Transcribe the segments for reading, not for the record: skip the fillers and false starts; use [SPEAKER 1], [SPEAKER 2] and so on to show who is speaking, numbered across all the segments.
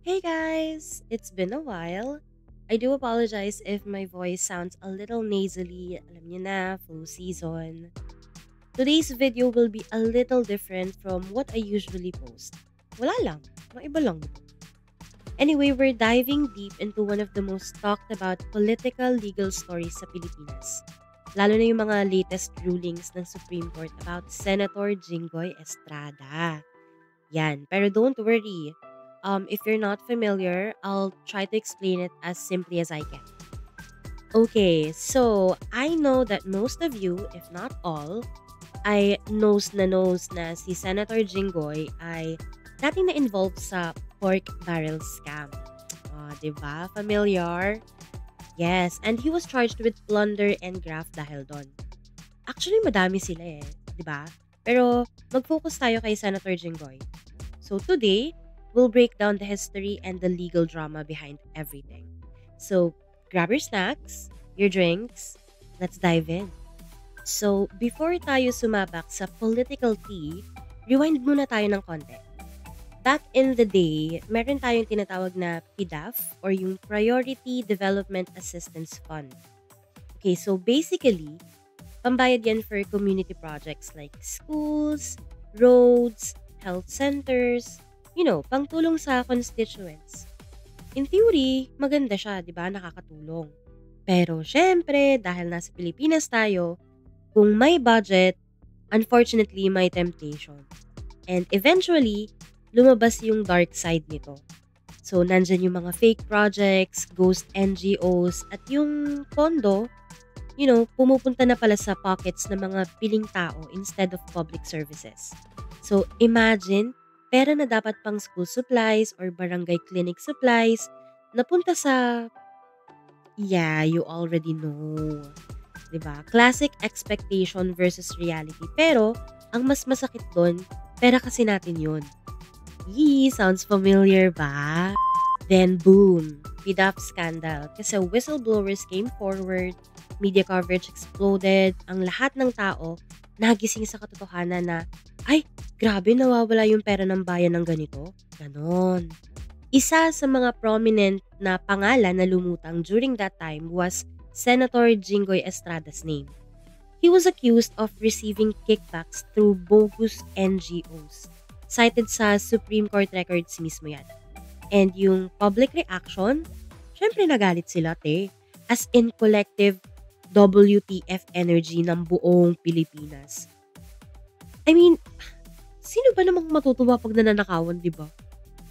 [SPEAKER 1] Hey guys, it's been a while. I do apologize if my voice sounds a little nasally. Alam niyo na, flu season. Today's video will be a little different from what I usually post. Wala lang, maiba lang. Anyway, we're diving deep into one of the most talked about political legal stories sa Pilipinas. Lalo na yung mga latest rulings ng Supreme Court about Senator Jinggoy Estrada. Yan. Pero don't worry. If you're not familiar, I'll try to explain it as simply as I can. Okay, so I know that most of you, if not all, ay knows na si Senator Jinggoy ay dating na-involved sa pork barrel scam. Di ba? Familiar? Yes, and he was charged with plunder and graft dahil doon. Actually, madami sila eh, di ba? Pero mag-focus tayo kay Senator Jinggoy. So today, we'll break down the history and the legal drama behind everything. So grab your snacks, your drinks, let's dive in. So before tayo sumabak sa political tea, rewind muna tayo ng konti. Back in the day, meron tayong tinatawag na PDAF or yung Priority Development Assistance Fund. Okay, so basically, pambayad yan for community projects like schools, roads, health centers, pangtulong sa constituents. In theory, maganda siya, di ba? Nakakatulong. Pero syempre, dahil nasa Pilipinas tayo, kung may budget, unfortunately, may temptation. And eventually, lumabas yung dark side nito. So, nandyan yung mga fake projects, ghost NGOs, at yung pondo, pumupunta na pala sa pockets ng mga piling tao instead of public services. So, imagine, pera na dapat pang school supplies or barangay clinic supplies, napunta sa, yeah, you already know. 'Di ba? Classic expectation versus reality. Pero, ang mas masakit doon, pera kasi natin yun. Yee, sounds familiar ba? Then boom, PDAP scandal. Kasi whistleblowers came forward, media coverage exploded, ang lahat ng tao nagising sa katotohanan na, ay, grabe nawawala yung pera ng bayan ng ganito. Ganon. Isa sa mga prominent na pangalan na lumutang during that time was Senator Jinggoy Estrada's name. He was accused of receiving kickbacks through bogus NGOs. Cited sa Supreme Court records mismo yan. And yung public reaction, syempre nagalit sila, te. As in collective WTF energy ng buong Pilipinas. I mean, sino ba namang matutuwa pag nananakawan, di ba?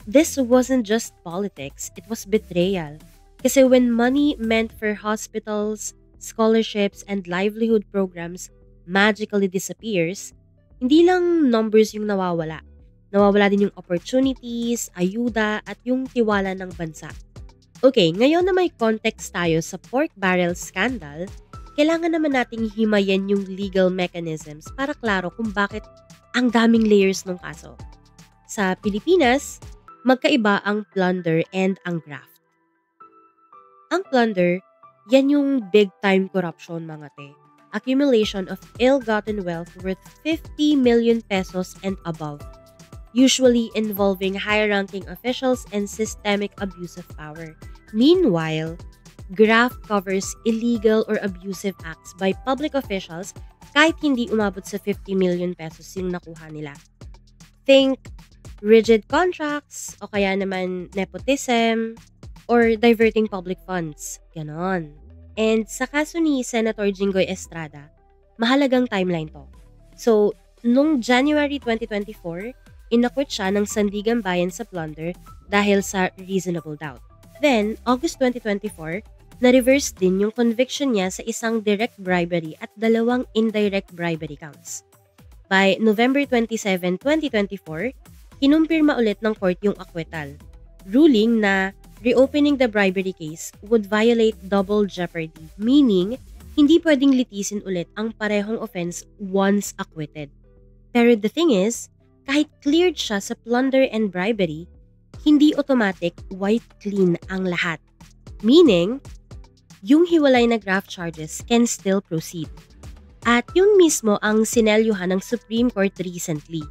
[SPEAKER 1] This wasn't just politics, it was betrayal. Kasi when money meant for hospitals, scholarships, and livelihood programs magically disappears, hindi lang numbers yung nawawala. Nawawala din yung opportunities, ayuda, at yung tiwala ng bansa. Okay, ngayon na may context tayo sa pork barrel scandal, kailangan naman nating himayin yung legal mechanisms para klaro kung bakit ang daming layers ng kaso. Sa Pilipinas, magkaiba ang plunder and ang graft. Ang plunder, yan yung big-time corruption mga te. Accumulation of ill-gotten wealth worth 50 million pesos and above. Usually involving high-ranking officials and systemic abuse of power. Meanwhile, graft covers illegal or abusive acts by public officials kahit hindi umabot sa 50 million pesos yung nakuha nila. Think rigid contracts o kaya naman nepotism or diverting public funds. Ganon. And sa kaso ni Senator Jinggoy Estrada, mahalagang timeline to. So, nung January 2024, inakwit siya ng Sandigan Bayan sa plunder dahil sa reasonable doubt. Then, August 2024, na-reverse din yung conviction niya sa isang direct bribery at dalawang indirect bribery counts. By November 27, 2024, kinumpirma ulit ng court yung acquittal, ruling na reopening the bribery case would violate double jeopardy, meaning hindi pwedeng litisin ulit ang parehong offense once acquitted. Pero the thing is, kahit cleared siya sa plunder and bribery, hindi automatic white clean ang lahat. Meaning, yung hiwalay na graft charges can still proceed. At yung mismo ang sinelyuhan ng Supreme Court recently.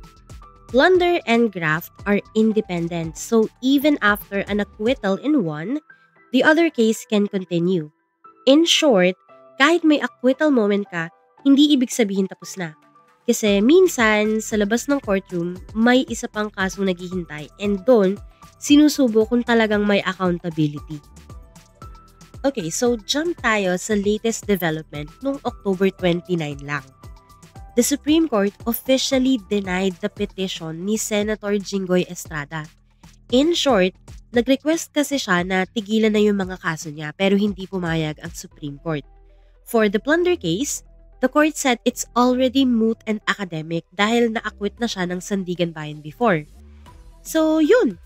[SPEAKER 1] Plunder and graft are independent, so even after an acquittal in one, the other case can continue. In short, kahit may acquittal moment ka, hindi ibig sabihin tapos na. Kasi minsan, sa labas ng courtroom, may isa pang kasong naghihintay and doon, sinusubo kung talagang may accountability. Okay, so jump tayo sa latest development noong October 29 lang. The Supreme Court officially denied the petition ni Senator Jinggoy Estrada. In short, nag-request kasi siya na tigilan na yung mga kaso niya pero hindi pumayag ang Supreme Court. For the plunder case, the court said it's already moot and academic dahil na-acquit na siya ng Sandigan Bayan before. So yun,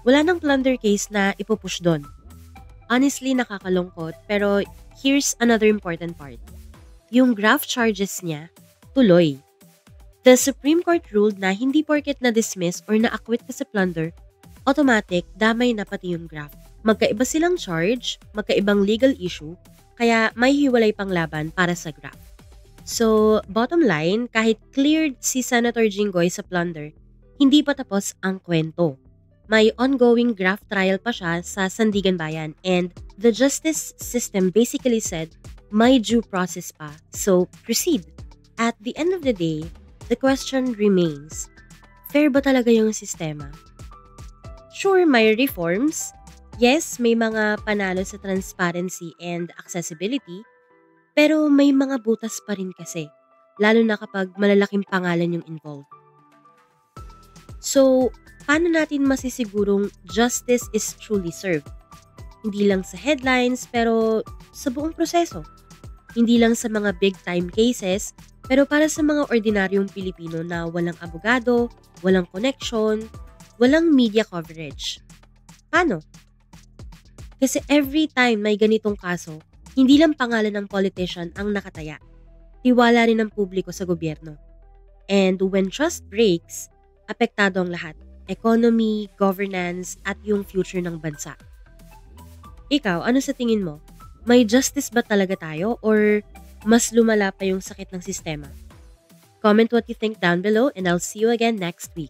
[SPEAKER 1] wala nang plunder case na ipupush doon. Honestly, nakakalungkot pero here's another important part. Yung graft charges niya, tuloy. The Supreme Court ruled na hindi porket na-dismiss or na-acquit ka sa plunder, automatic, damay na pati yung graft. Magkaiba silang charge, magkaibang legal issue, kaya may hiwalay pang laban para sa graft. So, bottom line, kahit cleared si Senator Jinggoy sa plunder, hindi pa tapos ang kwento. May ongoing graft trial pa siya sa Sandigan Bayan and the justice system basically said may due process pa, so proceed. At the end of the day, the question remains, fair ba talaga yung sistema? Sure, may reforms. Yes, may mga panalo sa transparency and accessibility. Pero may mga butas pa rin kasi, lalo na kapag malalaking pangalan yung involved. So, paano natin masisigurong justice is truly served? Hindi lang sa headlines, pero sa buong proseso. Hindi lang sa mga big-time cases, pero para sa mga ordinaryong Pilipino na walang abogado, walang connection, walang media coverage. Paano? Kasi every time may ganitong kaso, hindi lang pangalan ng politician ang nakataya. Tiwala rin ng publiko sa gobyerno. And when trust breaks, apektado ang lahat. Economy, governance, at yung future ng bansa. Ikaw, ano sa tingin mo? May justice ba talaga tayo or mas lumala pa yung sakit ng sistema? Comment what you think down below and I'll see you again next week.